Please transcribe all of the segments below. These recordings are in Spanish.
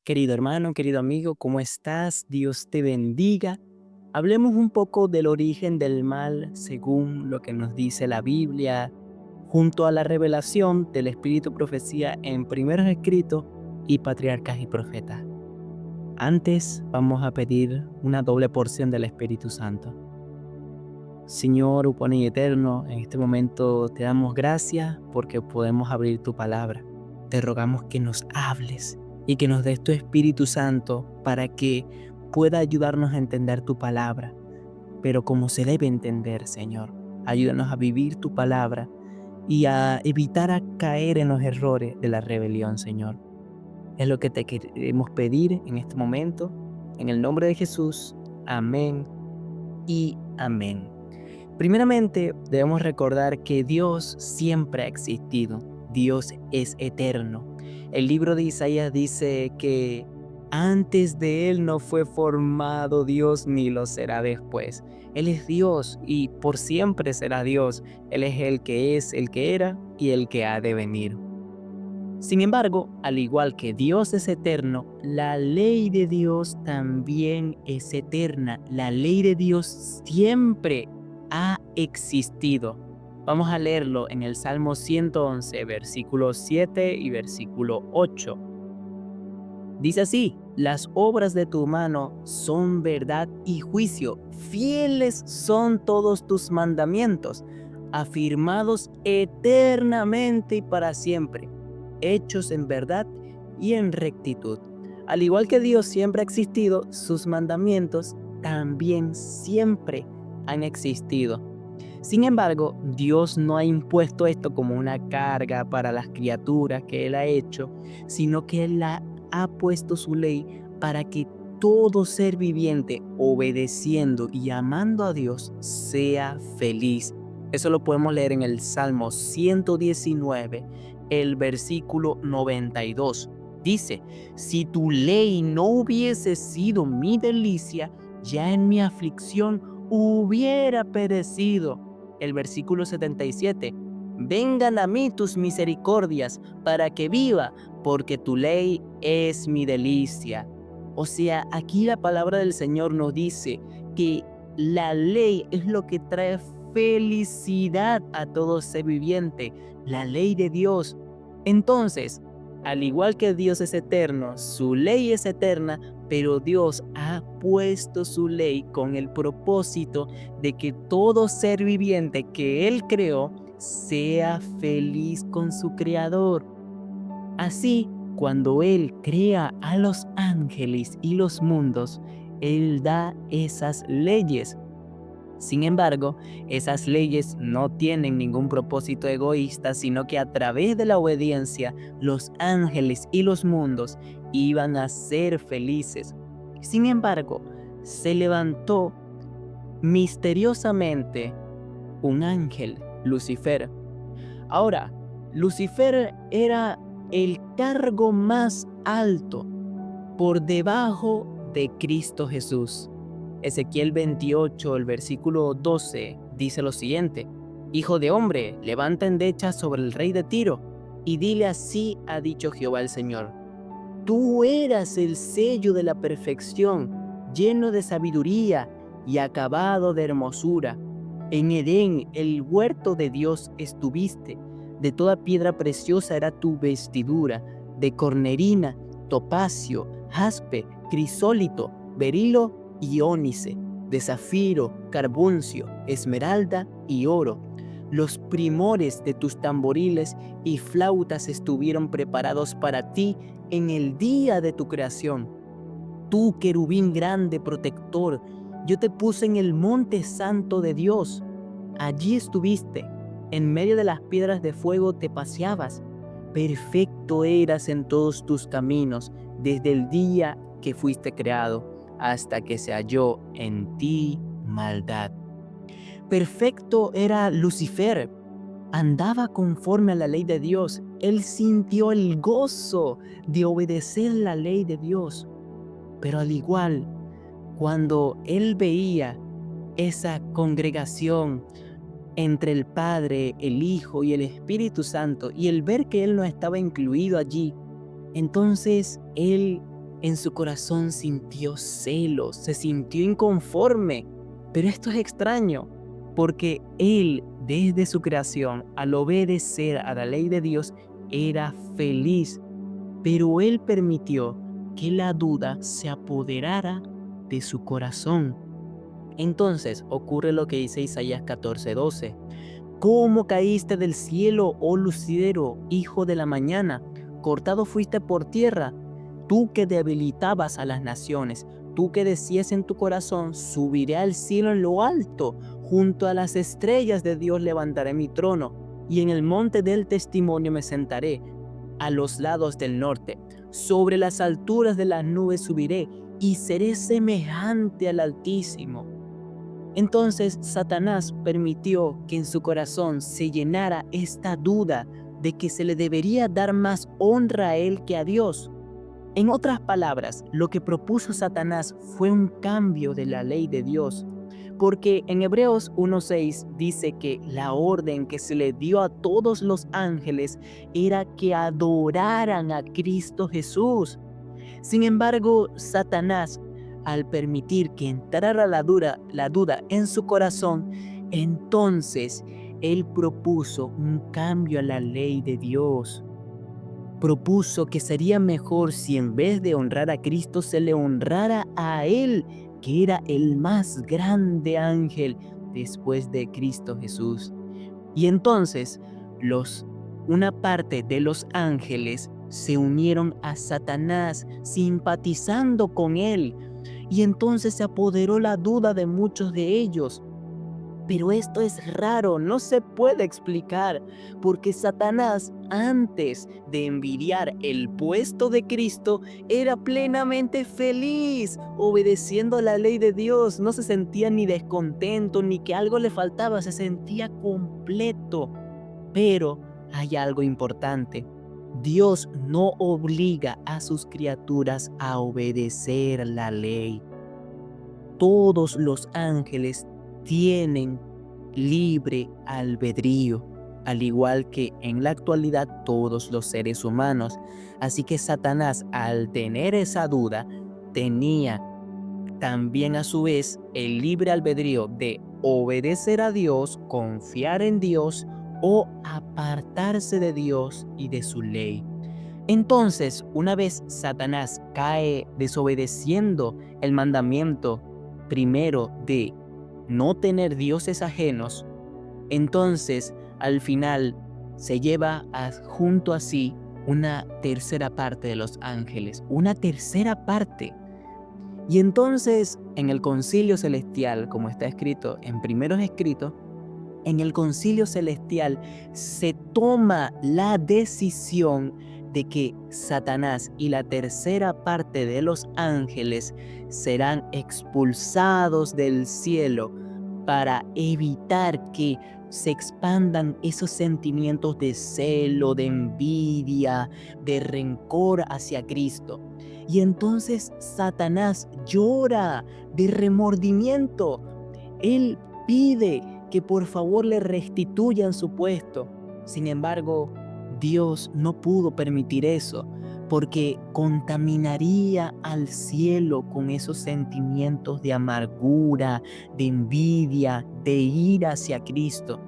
Querido hermano, querido amigo, ¿cómo estás? Dios te bendiga. Hablemos un poco del origen del mal según lo que nos dice la Biblia, junto a la revelación del Espíritu Profecía en Primeros Escritos y Patriarcas y Profetas. Antes vamos a pedir una doble porción del Espíritu Santo. Señor, upone y eterno, en este momento te damos gracias porque podemos abrir tu palabra. Te rogamos que nos hables y que nos des tu Espíritu Santo para que pueda ayudarnos a entender tu palabra, pero como se debe entender, Señor. Ayúdanos a vivir tu palabra y a evitar a caer en los errores de la rebelión, Señor. Es lo que te queremos pedir en este momento. En el nombre de Jesús. Amén y amén. Primeramente, debemos recordar que Dios siempre ha existido. Dios es eterno. El libro de Isaías dice que antes de Él no fue formado Dios ni lo será después. Él es Dios y por siempre será Dios. Él es, el que era y el que ha de venir. Sin embargo, al igual que Dios es eterno, la ley de Dios también es eterna. La ley de Dios siempre ha existido. Vamos a leerlo en el Salmo 111, versículo 7 y versículo 8. Dice así: las obras de tu mano son verdad y juicio, fieles son todos tus mandamientos, afirmados eternamente y para siempre, hechos en verdad y en rectitud. Al igual que Dios siempre ha existido, sus mandamientos también siempre han existido. Sin embargo, Dios no ha impuesto esto como una carga para las criaturas que Él ha hecho, sino que Él ha puesto su ley para que todo ser viviente, obedeciendo y amando a Dios, sea feliz. Eso lo podemos leer en el Salmo 119, el versículo 92. Dice: si tu ley no hubiese sido mi delicia, ya en mi aflicción hubiera perecido. El versículo 77. Vengan a mí tus misericordias para que viva, porque tu ley es mi delicia. O sea, aquí la palabra del Señor nos dice que la ley es lo que trae felicidad a todo ser viviente, la ley de Dios. Entonces, al igual que Dios es eterno, su ley es eterna, pero Dios ha puesto su ley con el propósito de que todo ser viviente que Él creó sea feliz con su Creador. Así, cuando Él crea a los ángeles y los mundos, Él da esas leyes. Sin embargo, esas leyes no tienen ningún propósito egoísta, sino que a través de la obediencia, los ángeles y los mundos iban a ser felices. Sin embargo, se levantó misteriosamente un ángel, Lucifer. Ahora, Lucifer era el cargo más alto por debajo de Cristo Jesús. Ezequiel 28, el versículo 12, dice lo siguiente: Hijo de hombre, levanta endecha sobre el rey de Tiro, y dile: así ha dicho Jehová el Señor. Tú eras el sello de la perfección, lleno de sabiduría y acabado de hermosura. En Edén, el huerto de Dios, estuviste. De toda piedra preciosa era tu vestidura, de cornerina, topacio, jaspe, crisólito, berilo y ónice, de zafiro, carbuncio, esmeralda y oro. Los primores de tus tamboriles y flautas estuvieron preparados para ti en el día de tu creación. Tú, querubín grande protector, yo te puse en el monte santo de Dios. Allí estuviste, en medio de las piedras de fuego te paseabas. Perfecto eras en todos tus caminos, desde el día que fuiste creado, hasta que se halló en ti maldad. Perfecto era Lucifer, andaba conforme a la ley de Dios. Él sintió el gozo de obedecer la ley de Dios. Pero al igual, cuando él veía esa congregación entre el Padre, el Hijo y el Espíritu Santo, y el ver que él no estaba incluido allí, entonces él en su corazón sintió celos, se sintió inconforme. Pero esto es extraño, porque él, desde su creación, al obedecer a la ley de Dios, era feliz. Pero él permitió que la duda se apoderara de su corazón. Entonces ocurre lo que dice Isaías 14:12. ¿Cómo caíste del cielo, oh lucero, hijo de la mañana? Cortado fuiste por tierra, tú que debilitabas a las naciones, tú que decías en tu corazón, subiré al cielo en lo alto, junto a las estrellas de Dios levantaré mi trono, y en el monte del testimonio me sentaré, a los lados del norte. Sobre las alturas de las nubes subiré, y seré semejante al Altísimo. Entonces Satanás permitió que en su corazón se llenara esta duda de que se le debería dar más honra a él que a Dios. En otras palabras, lo que propuso Satanás fue un cambio de la ley de Dios, porque en Hebreos 1:6 dice que la orden que se le dio a todos los ángeles era que adoraran a Cristo Jesús. Sin embargo, Satanás, al permitir que entrara la duda en su corazón, entonces él propuso un cambio a la ley de Dios. Propuso que sería mejor si en vez de honrar a Cristo se le honrara a él, que era el más grande ángel después de Cristo Jesús. Y entonces una parte de los ángeles se unieron a Satanás, simpatizando con él, y entonces se apoderó la duda de muchos de ellos. Pero esto es raro, no se puede explicar, porque Satanás, antes de envidiar el puesto de Cristo, era plenamente feliz, obedeciendo la ley de Dios. No se sentía ni descontento, ni que algo le faltaba, se sentía completo. Pero hay algo importante. Dios no obliga a sus criaturas a obedecer la ley. Todos los ángeles tienen libre albedrío, al igual que en la actualidad todos los seres humanos. Así que Satanás, al tener esa duda, tenía también a su vez el libre albedrío de obedecer a Dios, confiar en Dios o apartarse de Dios y de su ley. Entonces, una vez Satanás cae desobedeciendo el mandamiento primero de no tener dioses ajenos, entonces al final se lleva junto a sí una tercera parte de los ángeles, una tercera parte. Y entonces en el concilio celestial, como está escrito en primeros escritos, en el concilio celestial se toma la decisión de que Satanás y la tercera parte de los ángeles serán expulsados del cielo para evitar que se expandan esos sentimientos de celo, de envidia, de rencor hacia Cristo. Y entonces Satanás llora de remordimiento. Él pide que por favor le restituyan su puesto. Sin embargo, Dios no pudo permitir eso, porque contaminaría al cielo con esos sentimientos de amargura, de envidia, de ira hacia Cristo.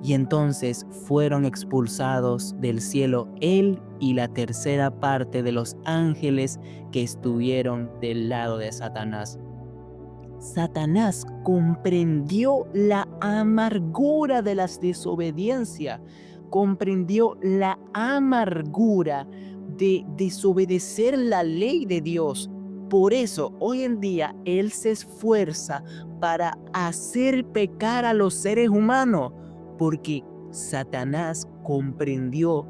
Y entonces fueron expulsados del cielo él y la tercera parte de los ángeles que estuvieron del lado de Satanás. Satanás comprendió la amargura de la desobediencia, comprendió la amargura de desobedecer la ley de Dios. Por eso hoy en día él se esfuerza para hacer pecar a los seres humanos, porque Satanás comprendió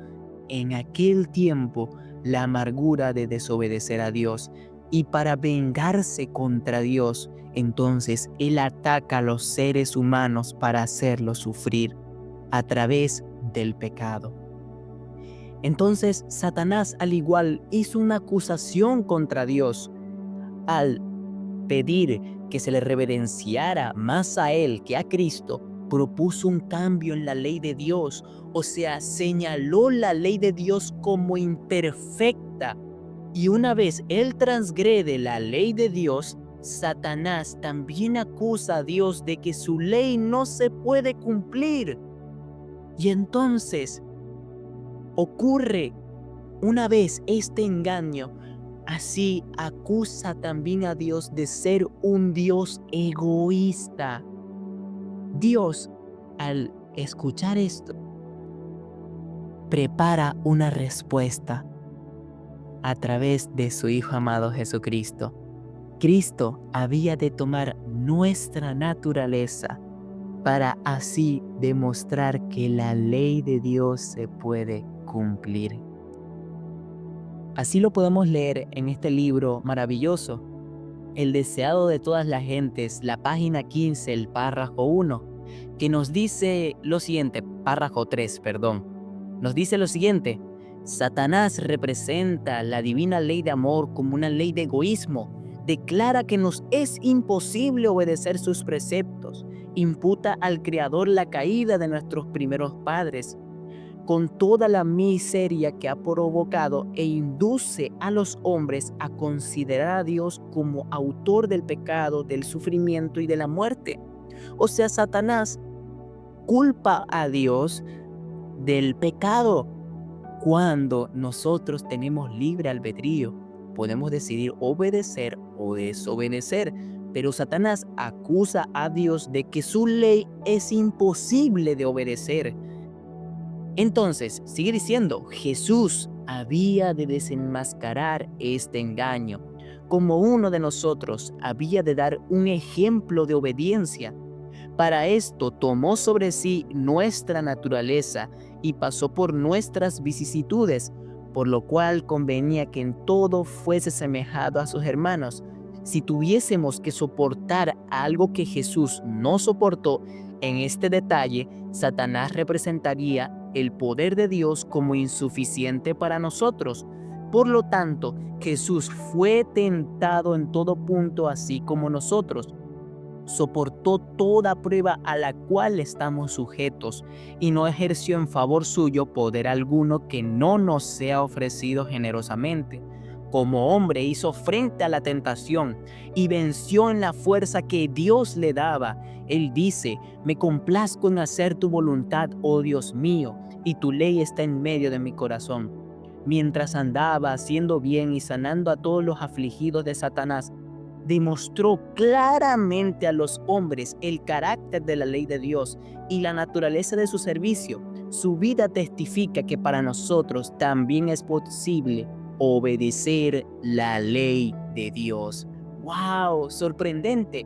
en aquel tiempo la amargura de desobedecer a Dios. Y para vengarse contra Dios, entonces él ataca a los seres humanos para hacerlos sufrir a través del pecado. Entonces Satanás al igual hizo una acusación contra Dios al pedir que se le reverenciara más a él que a Cristo. Propuso un cambio en la ley de Dios, o sea, señaló la ley de Dios como imperfecta. Y una vez él transgrede la ley de Dios, Satanás también acusa a Dios de que su ley no se puede cumplir. Y entonces ocurre una vez este engaño, así acusa también a Dios de ser un Dios egoísta. Dios, al escuchar esto, prepara una respuesta a través de su Hijo amado Jesucristo. Cristo había de tomar nuestra naturaleza para así demostrar que la ley de Dios se puede cumplir. Así lo podemos leer en este libro maravilloso, El deseado de todas las gentes, la página 15, el párrafo 1, que nos dice lo siguiente, párrafo 3, perdón. Nos dice lo siguiente: Satanás representa la divina ley de amor como una ley de egoísmo. Declara que nos es imposible obedecer sus preceptos. Imputa al Creador la caída de nuestros primeros padres, con toda la miseria que ha provocado, e induce a los hombres a considerar a Dios como autor del pecado, del sufrimiento y de la muerte. O sea, Satanás culpa a Dios del pecado cuando nosotros tenemos libre albedrío. Podemos decidir obedecer o desobedecer, pero Satanás acusa a Dios de que su ley es imposible de obedecer. Entonces, sigue diciendo, Jesús había de desenmascarar este engaño. Como uno de nosotros, había de dar un ejemplo de obediencia. Para esto tomó sobre sí nuestra naturaleza y pasó por nuestras vicisitudes, por lo cual convenía que en todo fuese semejado a sus hermanos. Si tuviésemos que soportar algo que Jesús no soportó, en este detalle, Satanás representaría el poder de Dios como insuficiente para nosotros. Por lo tanto, Jesús fue tentado en todo punto, así como nosotros. Soportó toda prueba a la cual estamos sujetos y no ejerció en favor suyo poder alguno que no nos sea ofrecido generosamente. Como hombre hizo frente a la tentación y venció en la fuerza que Dios le daba. Él dice: me complazco en hacer tu voluntad, oh Dios mío, y tu ley está en medio de mi corazón. Mientras andaba haciendo bien y sanando a todos los afligidos de Satanás, demostró claramente a los hombres el carácter de la ley de Dios y la naturaleza de su servicio. Su vida testifica que para nosotros también es posible obedecer la ley de Dios. ¡Wow! Sorprendente.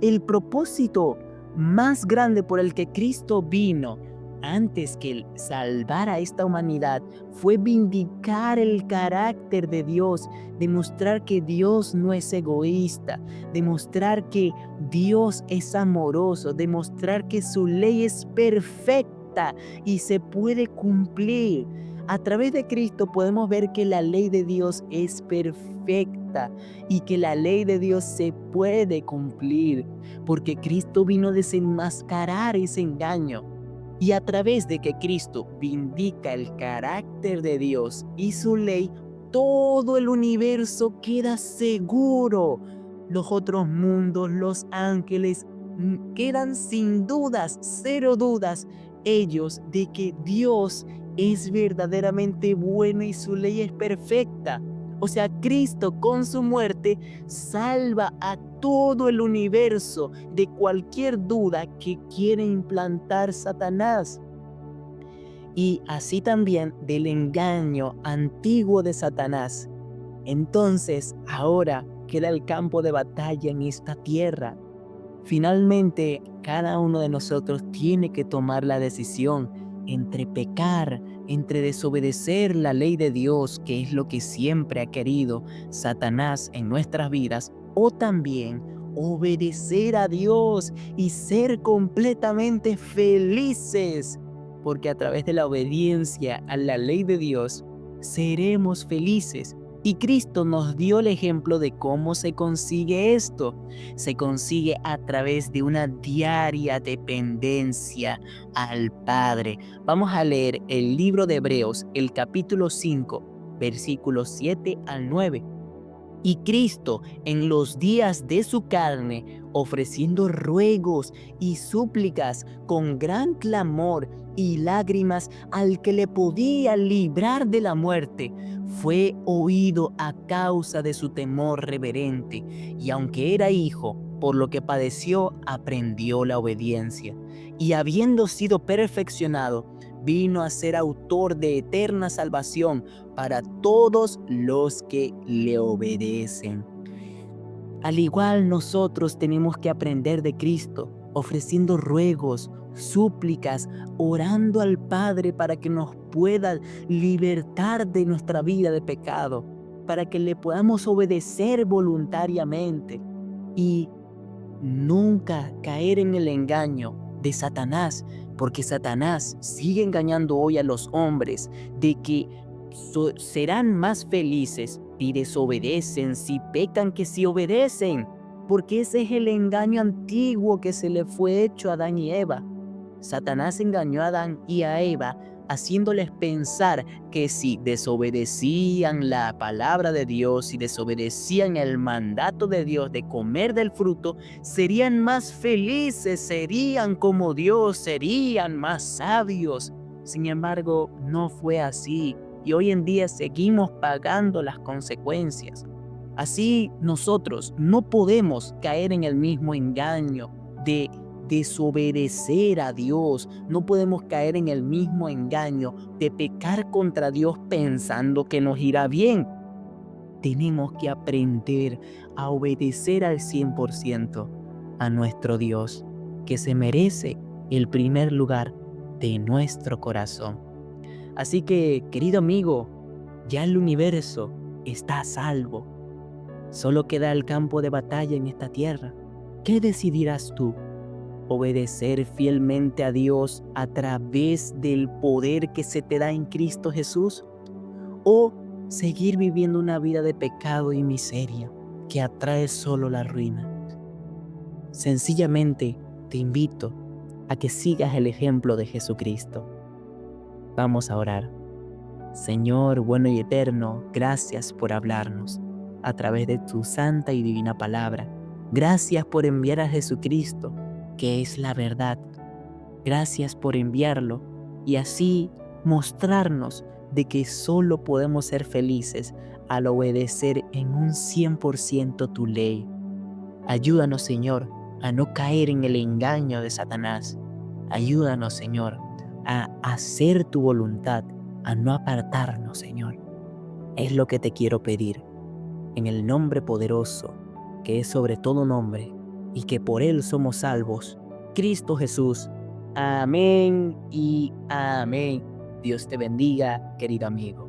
El propósito más grande por el que Cristo vino antes que salvar a esta humanidad fue vindicar el carácter de Dios, demostrar que Dios no es egoísta, demostrar que Dios es amoroso, demostrar que su ley es perfecta y se puede cumplir. A través de Cristo podemos ver que la ley de Dios es perfecta y que la ley de Dios se puede cumplir, porque Cristo vino a desenmascarar ese engaño. Y a través de que Cristo vindica el carácter de Dios y su ley, todo el universo queda seguro. Los otros mundos, los ángeles, quedan sin dudas, cero dudas, ellos, de que Dios es verdaderamente bueno y su ley es perfecta. O sea, Cristo con su muerte salva a todo el universo de cualquier duda que quiere implantar Satanás. Y así también del engaño antiguo de Satanás. Entonces, ahora queda el campo de batalla en esta tierra. Finalmente, cada uno de nosotros tiene que tomar la decisión entre pecar, entre desobedecer la ley de Dios, que es lo que siempre ha querido Satanás en nuestras vidas, o también obedecer a Dios y ser completamente felices, porque a través de la obediencia a la ley de Dios seremos felices. Y Cristo nos dio el ejemplo de cómo se consigue esto. Se consigue a través de una diaria dependencia al Padre. Vamos a leer el libro de Hebreos, el capítulo 5, versículos 7 al 9. Y Cristo, en los días de su carne, ofreciendo ruegos y súplicas con gran clamor y lágrimas al que le podía librar de la muerte, fue oído a causa de su temor reverente, y aunque era hijo, por lo que padeció, aprendió la obediencia. Y habiendo sido perfeccionado, vino a ser autor de eterna salvación para todos los que le obedecen. Al igual nosotros tenemos que aprender de Cristo, ofreciendo ruegos, súplicas, orando al Padre para que nos pueda libertar de nuestra vida de pecado, para que le podamos obedecer voluntariamente y nunca caer en el engaño de Satanás, porque Satanás sigue engañando hoy a los hombres de que serán más felices si desobedecen, si pecan, que si obedecen, porque ese es el engaño antiguo que se le fue hecho a Adán y Eva. Satanás engañó a Adán y a Eva haciéndoles pensar que si desobedecían la palabra de Dios, si desobedecían el mandato de Dios de comer del fruto, serían más felices, serían como Dios, serían más sabios. Sin embargo, no fue así y hoy en día seguimos pagando las consecuencias. Así nosotros no podemos caer en el mismo engaño de desobedecer a Dios. No podemos caer en el mismo engaño de pecar contra Dios pensando que nos irá bien. Tenemos que aprender a obedecer al 100% a nuestro Dios, que se merece el primer lugar de nuestro corazón. Así que, querido amigo, ya el universo está a salvo. Solo queda el campo de batalla en esta tierra. ¿Qué decidirás tú? ¿Obedecer fielmente a Dios a través del poder que se te da en Cristo Jesús? ¿O seguir viviendo una vida de pecado y miseria que atrae solo la ruina? Sencillamente te invito a que sigas el ejemplo de Jesucristo. Vamos a orar. Señor bueno y eterno, gracias por hablarnos a través de tu santa y divina palabra. Gracias por enviar a Jesucristo, que es la verdad. Gracias por enviarlo y así mostrarnos de que solo podemos ser felices al obedecer en un 100% tu ley. Ayúdanos, Señor, a no caer en el engaño de Satanás. Ayúdanos, Señor, a hacer tu voluntad, a no apartarnos, Señor. Es lo que te quiero pedir, en el nombre poderoso, que es sobre todo nombre, y que por él somos salvos, Cristo Jesús. Amén y amén. Dios te bendiga, querido amigo.